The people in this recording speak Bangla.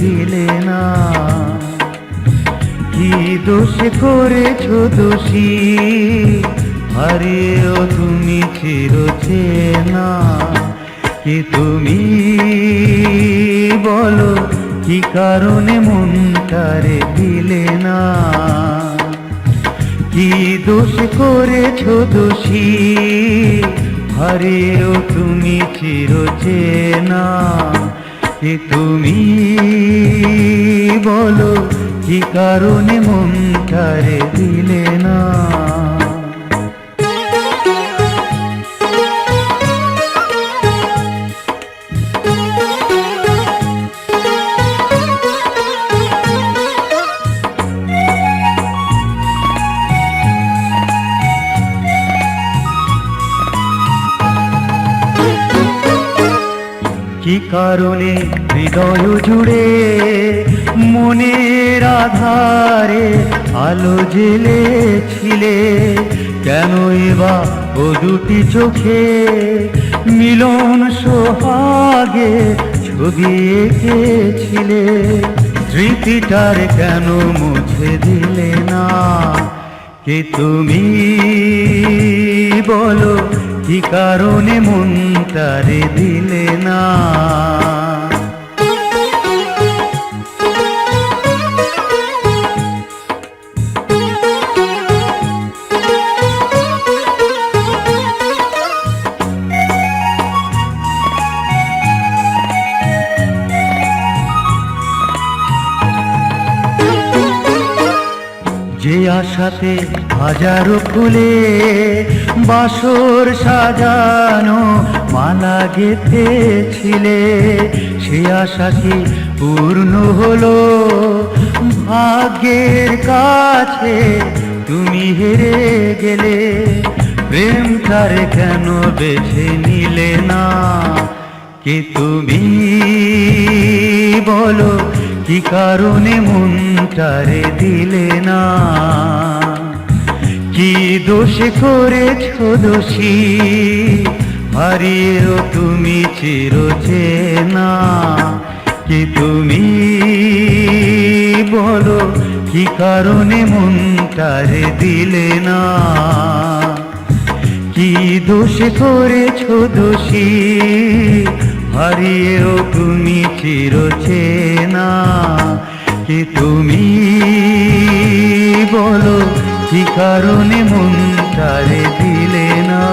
দিলে না। কি দোষ করেছো দোষী, হারিয়েও তুমি চিরচেনা। কি তুমি বলো, কি কারণে মনটারে দিলে না। কি দোষ করেছো দোষী, হারিয়েও তুমি চিরচেনা। কি তুমি বলো, কি কারণে মনটারে দিলে না। কি কারণে হৃদয় জুড়ে মনের আধারে আলো জ্বেলেছিলে। কেনই বা ও দুটি চোখে মিলন সোহাগে ছবি এঁকেছিলে। স্মৃতিটার কেন মুছে দিলে না। কে তুমি বলো, কি কারণে মনটারে দিলে না। যে আশাতে হাজারো ফুলে বাসর সাজানো মালা গেঁথেছিলে, সে আশা কি পূর্ণ হলো। ভাগ্যের কাছে তুমি হেরে গেলে। প্রেমটার কেন বেছে নিলে না। কে তুমি বলো, কি কারণে মনটারে দিলে না। কি দোষ করেছো দোষী, হারিয়েও তুমি চিরচেনা। কি তুমি বলো, কি কারণে মনটারে দিলে না। কি দোষ করেছো দোষী, হারিয়েও তুমি চিরচেনা। কি তুমি বলো, কি কারণে মনটারে দিলে না।